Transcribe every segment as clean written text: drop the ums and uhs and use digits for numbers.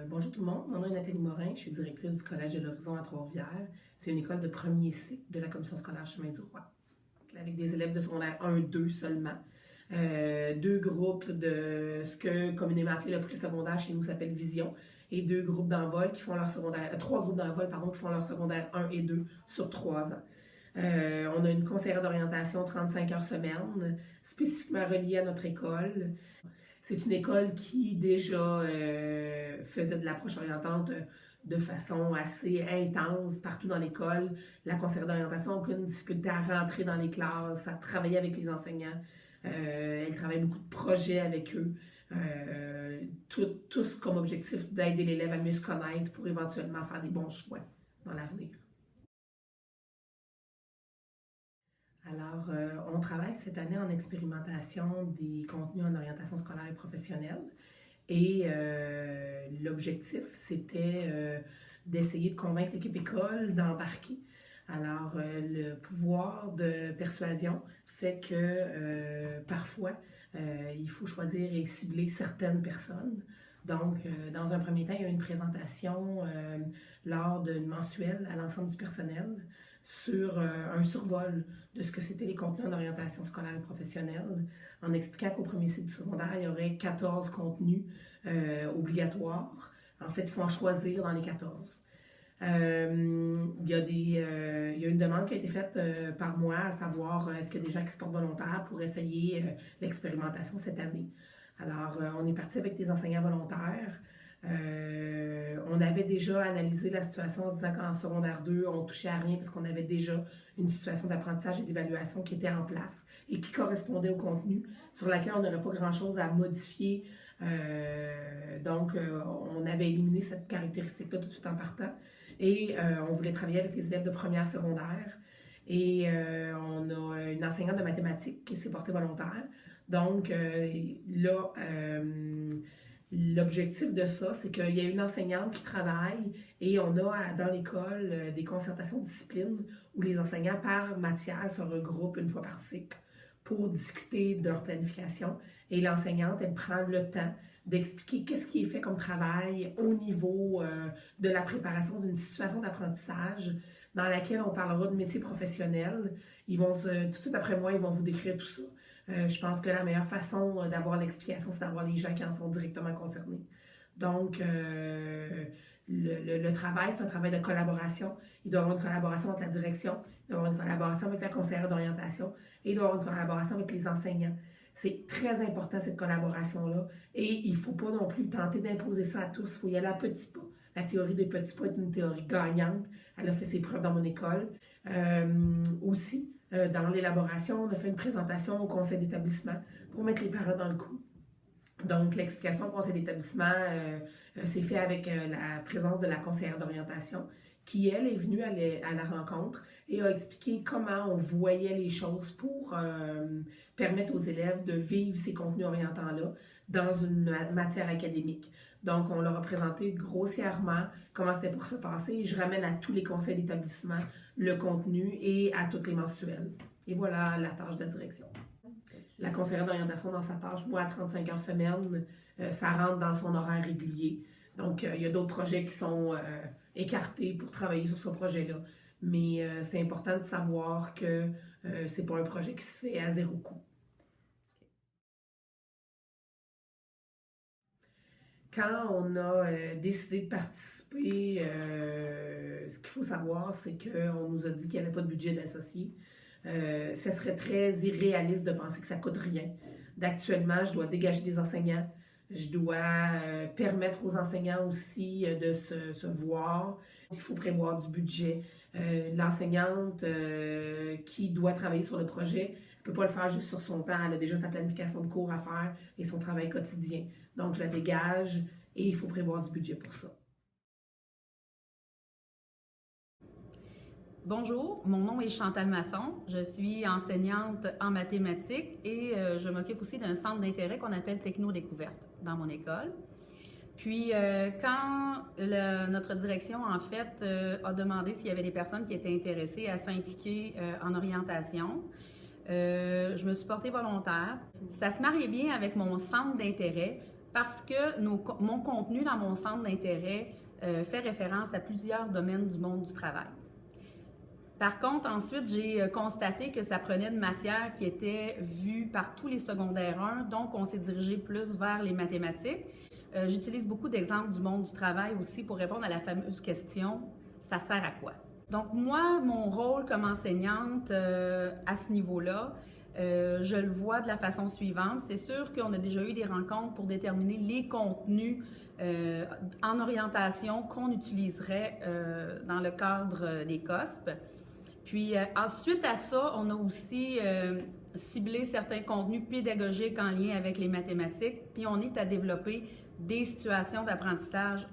Bonjour tout le monde, mon nom est Nathalie Morin, je suis directrice du Collège de l'Horizon à Trois-Rivières. C'est une école de premier cycle de la Commission scolaire Chemin du Roi, avec des élèves de secondaire 1-2 seulement. Deux groupes de ce que communément appelé le pré-secondaire chez nous s'appelle Vision, et deux groupes d'envol qui font leur secondaire, trois groupes d'envol qui font leur secondaire 1 et 2 sur 3 ans. On a une conseillère d'orientation 35 heures semaine, spécifiquement reliée à notre école. C'est une école qui déjà faisait de l'approche orientante de façon assez intense partout dans l'école. La conseillère d'orientation n'a aucune difficulté à rentrer dans les classes, à travailler avec les enseignants. Elle travaille beaucoup de projets avec eux. Tous comme objectif d'aider l'élève à mieux se connaître pour éventuellement faire des bons choix dans l'avenir. On travaille cette année en expérimentation des contenus en orientation scolaire et professionnelle. Et l'objectif, c'était d'essayer de convaincre l'équipe école d'embarquer. Le pouvoir de persuasion fait que parfois, il faut choisir et cibler certaines personnes. Donc, dans un premier temps, il y a une présentation lors d'une mensuelle à l'ensemble du personnel sur un survol de ce que c'était les contenus en orientation scolaire et professionnelle, en expliquant qu'au premier cycle du secondaire, il y aurait 14 contenus obligatoires. En fait, il faut en choisir dans les 14. Il y a une demande qui a été faite par moi, à savoir est-ce qu'il y a des gens qui se portent volontaires pour essayer l'expérimentation cette année. On est parti avec des enseignants volontaires. On avait déjà analysé la situation en se disant qu'en secondaire 2, on touchait à rien parce qu'on avait déjà une situation d'apprentissage et d'évaluation qui était en place et qui correspondait au contenu, sur laquelle on n'aurait pas grand-chose à modifier. On avait éliminé cette caractéristique-là tout de suite en partant. Et on voulait travailler avec les élèves de première secondaire. Et on a une enseignante de mathématiques qui s'est portée volontaire. Donc l'objectif de ça, c'est qu'il y a une enseignante qui travaille et on a dans l'école des concertations de discipline où les enseignants par matière se regroupent une fois par cycle pour discuter de leur planification. Et l'enseignante, elle prend le temps d'expliquer qu'est-ce qui est fait comme travail au niveau de la préparation d'une situation d'apprentissage dans laquelle on parlera de métier professionnel. Tout de suite après moi, ils vont vous décrire tout ça. Je pense que la meilleure façon d'avoir l'explication, c'est d'avoir les gens qui en sont directement concernés. Donc, le travail, c'est un travail de collaboration. Il doit y avoir une collaboration entre la direction, il doit y avoir une collaboration avec la conseillère d'orientation et il doit y avoir une collaboration avec les enseignants. C'est très important, cette collaboration-là. Et il ne faut pas non plus tenter d'imposer ça à tous. Il faut y aller à petits pas. La théorie des petits pas est une théorie gagnante. Elle a fait ses preuves dans mon école. Dans l'élaboration, on a fait une présentation au conseil d'établissement pour mettre les parents dans le coup. Donc, l'explication au conseil d'établissement s'est faite avec la présence de la conseillère d'orientation qui, elle, est venue à la rencontre et a expliqué comment on voyait les choses pour permettre aux élèves de vivre ces contenus orientants-là dans une matière académique. Donc, on leur a présenté grossièrement comment c'était pour se passer. Je ramène à tous les conseils d'établissement le contenu et à toutes les mensuelles. Et voilà la tâche de la direction. La conseillère d'orientation dans sa tâche, moi, à 35 heures semaine, ça rentre dans son horaire régulier. Donc, il y a d'autres projets qui sont écartés pour travailler sur ce projet-là. Mais c'est important de savoir que c'est pas un projet qui se fait à zéro coût. Quand on a décidé de participer, ce qu'il faut savoir, c'est qu'on nous a dit qu'il n'y avait pas de budget d'associé. Ce serait très irréaliste de penser que ça ne coûte rien. D'actuellement, je dois dégager des enseignants. Je dois permettre aux enseignants aussi de se voir. Il faut prévoir du budget. L'enseignante qui doit travailler sur le projet ne peut pas le faire juste sur son temps. Elle a déjà sa planification de cours à faire et son travail quotidien. Donc, je la dégage et il faut prévoir du budget pour ça. Bonjour, mon nom est Chantal Masson. Je suis enseignante en mathématiques et je m'occupe aussi d'un centre d'intérêt qu'on appelle Techno-Découverte dans mon école. Puis, quand notre direction, en fait, a demandé s'il y avait des personnes qui étaient intéressées à s'impliquer en orientation, je me suis portée volontaire. Ça se mariait bien avec mon centre d'intérêt parce que mon contenu dans mon centre d'intérêt fait référence à plusieurs domaines du monde du travail. Par contre, ensuite, j'ai constaté que ça prenait une matière qui était vue par tous les secondaires 1, donc on s'est dirigé plus vers les mathématiques. J'utilise beaucoup d'exemples du monde du travail aussi pour répondre à la fameuse question « ça sert à quoi ?» Donc moi, mon rôle comme enseignante à ce niveau-là, je le vois de la façon suivante. C'est sûr qu'on a déjà eu des rencontres pour déterminer les contenus en orientation qu'on utiliserait dans le cadre des COSP. Puis ensuite à ça, on a aussi ciblé certains contenus pédagogiques en lien avec les mathématiques, puis on est à développer des situations d'apprentissage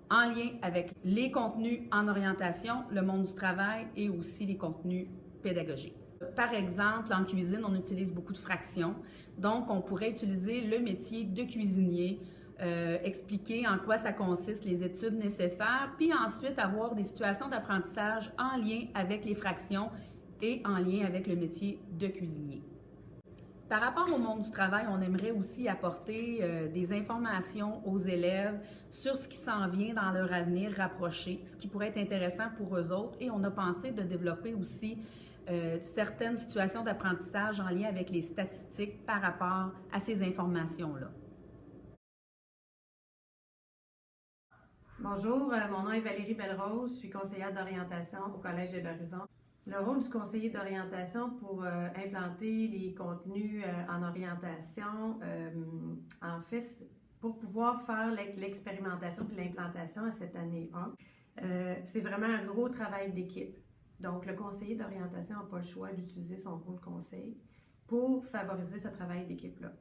en lien avec les contenus en orientation, le monde du travail et aussi les contenus pédagogiques. Par exemple, en cuisine, on utilise beaucoup de fractions. Donc, on pourrait utiliser le métier de cuisinier, expliquer en quoi ça consiste, les études nécessaires, puis ensuite avoir des situations d'apprentissage en lien avec les fractions et en lien avec le métier de cuisinier. Par rapport au monde du travail, on aimerait aussi apporter des informations aux élèves sur ce qui s'en vient dans leur avenir rapproché, ce qui pourrait être intéressant pour eux autres. Et on a pensé de développer aussi certaines situations d'apprentissage en lien avec les statistiques par rapport à ces informations-là. Bonjour, mon nom est Valérie Belrose, je suis conseillère d'orientation au Collège de l'Horizon. Le rôle du conseiller d'orientation pour implanter les contenus en orientation, en fait, pour pouvoir faire l'expérimentation puis l'implantation à cette année 1, c'est vraiment un gros travail d'équipe. Donc, le conseiller d'orientation n'a pas le choix d'utiliser son rôle de conseil pour favoriser ce travail d'équipe-là.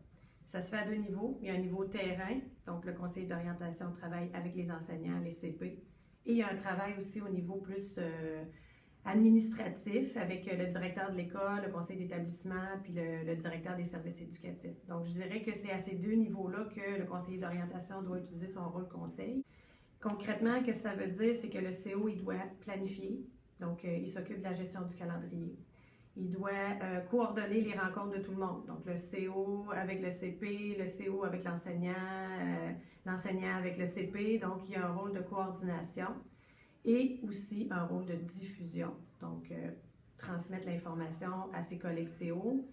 Ça se fait à 2 niveaux. Il y a un niveau terrain, donc le conseiller d'orientation travaille avec les enseignants, les CP, et il y a un travail aussi au niveau plus administratif avec le directeur de l'école, le conseil d'établissement, puis le directeur des services éducatifs. Donc, je dirais que c'est à ces 2 niveaux-là que le conseiller d'orientation doit utiliser son rôle conseil. Concrètement, ce que ça veut dire, c'est que le CO, il doit planifier, donc il s'occupe de la gestion du calendrier. Il doit coordonner les rencontres de tout le monde, donc le CO avec le CP, le CO avec l'enseignant, l'enseignant avec le CP, donc il y a un rôle de coordination. Et aussi un rôle de diffusion, donc transmettre l'information à ses collègues CO,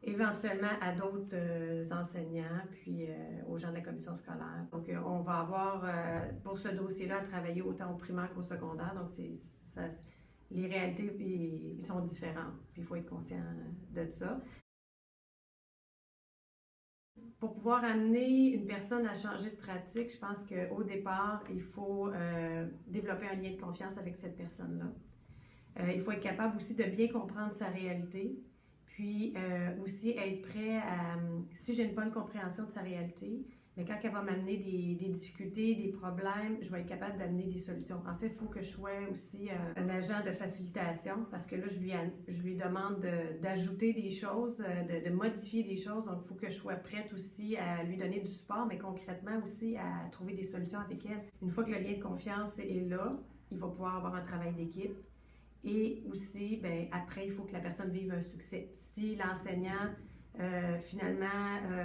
éventuellement à d'autres enseignants, puis aux gens de la commission scolaire. Donc on va avoir pour ce dossier-là à travailler autant au primaire qu'au secondaire, donc les réalités ils sont différentes, puis il faut être conscient de ça. Pour pouvoir amener une personne à changer de pratique, je pense qu'au départ, il faut développer un lien de confiance avec cette personne-là. Il faut être capable aussi de bien comprendre sa réalité, puis aussi être prêt à, si j'ai une bonne compréhension de sa réalité, mais quand elle va m'amener des difficultés, des problèmes, je vais être capable d'amener des solutions. En fait, il faut que je sois aussi un agent de facilitation parce que là, je lui demande d'ajouter des choses, de modifier des choses. Donc, il faut que je sois prête aussi à lui donner du support, mais concrètement aussi à trouver des solutions avec elle. Une fois que le lien de confiance est là, il va pouvoir avoir un travail d'équipe. Et aussi, bien, après, il faut que la personne vive un succès. Si l'enseignant finalement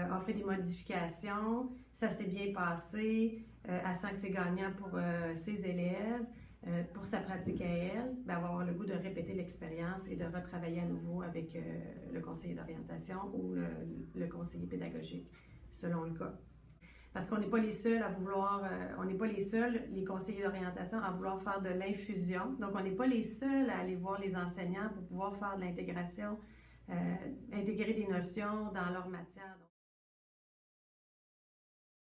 a fait des modifications, ça s'est bien passé, elle sent que c'est gagnant pour ses élèves, pour sa pratique à elle, bien, elle va avoir le goût de répéter l'expérience et de retravailler à nouveau avec le conseiller d'orientation ou le conseiller pédagogique, selon le cas. Parce qu'on n'est pas les seuls à vouloir, on n'est pas les seuls, les conseillers d'orientation, à vouloir faire de l'infusion. Donc, on n'est pas les seuls à aller voir les enseignants pour pouvoir faire de l'intégration, intégrer des notions dans leur matière.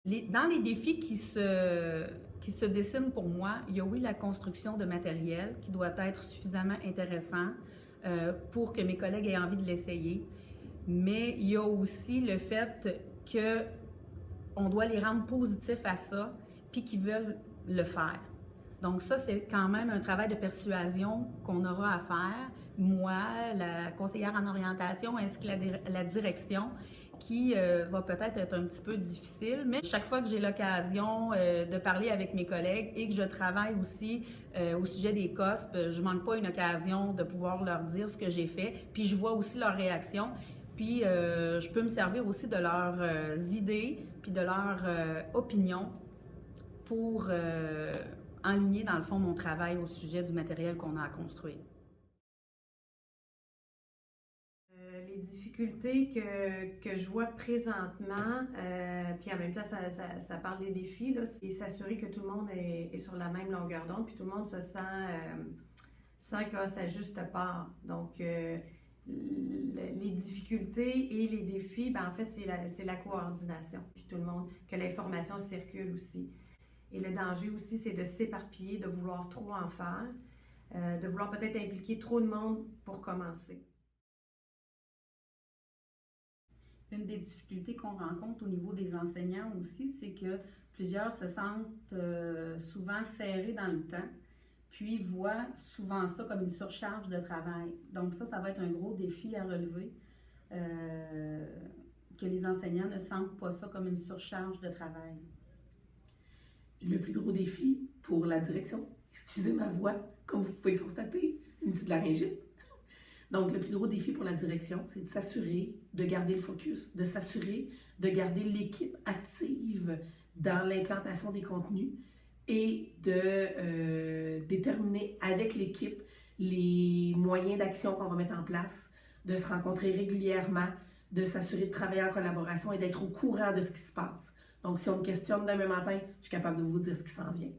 Dans les défis qui se dessinent pour moi, il y a oui la construction de matériel qui doit être suffisamment intéressant pour que mes collègues aient envie de l'essayer, mais il y a aussi le fait qu'on doit les rendre positifs à ça, puis qu'ils veulent le faire. Donc ça, c'est quand même un travail de persuasion qu'on aura à faire. Moi, la conseillère en orientation, ainsi que la direction, qui va peut-être être un petit peu difficile, mais chaque fois que j'ai l'occasion de parler avec mes collègues et que je travaille aussi au sujet des COSP, je ne manque pas une occasion de pouvoir leur dire ce que j'ai fait, puis je vois aussi leur réaction. Puis, je peux me servir aussi de leurs idées, puis de leurs opinions pour enligner, dans le fond, mon travail au sujet du matériel qu'on a à construire. Les difficultés que je vois présentement, puis en même temps, ça parle des défis, là, c'est s'assurer que tout le monde est sur la même longueur d'onde, puis tout le monde se sent qu'à sa juste part. Donc, les difficultés et les défis, ben, en fait, c'est la coordination, puis tout le monde, que l'information circule aussi. Et le danger aussi, c'est de s'éparpiller, de vouloir trop en faire, de vouloir peut-être impliquer trop de monde pour commencer. Une des difficultés qu'on rencontre au niveau des enseignants aussi, c'est que plusieurs se sentent souvent serrés dans le temps, puis voient souvent ça comme une surcharge de travail. Donc ça va être un gros défi à relever, que les enseignants ne sentent pas ça comme une surcharge de travail. Le plus gros défi pour la direction, excusez ma voix, comme vous pouvez le constater, une petite laryngite. Donc, le plus gros défi pour la direction, c'est de s'assurer de garder le focus, de s'assurer de garder l'équipe active dans l'implantation des contenus et de déterminer avec l'équipe les moyens d'action qu'on va mettre en place, de se rencontrer régulièrement, de s'assurer de travailler en collaboration et d'être au courant de ce qui se passe. Donc, si on me questionne demain matin, je suis capable de vous dire ce qui s'en vient.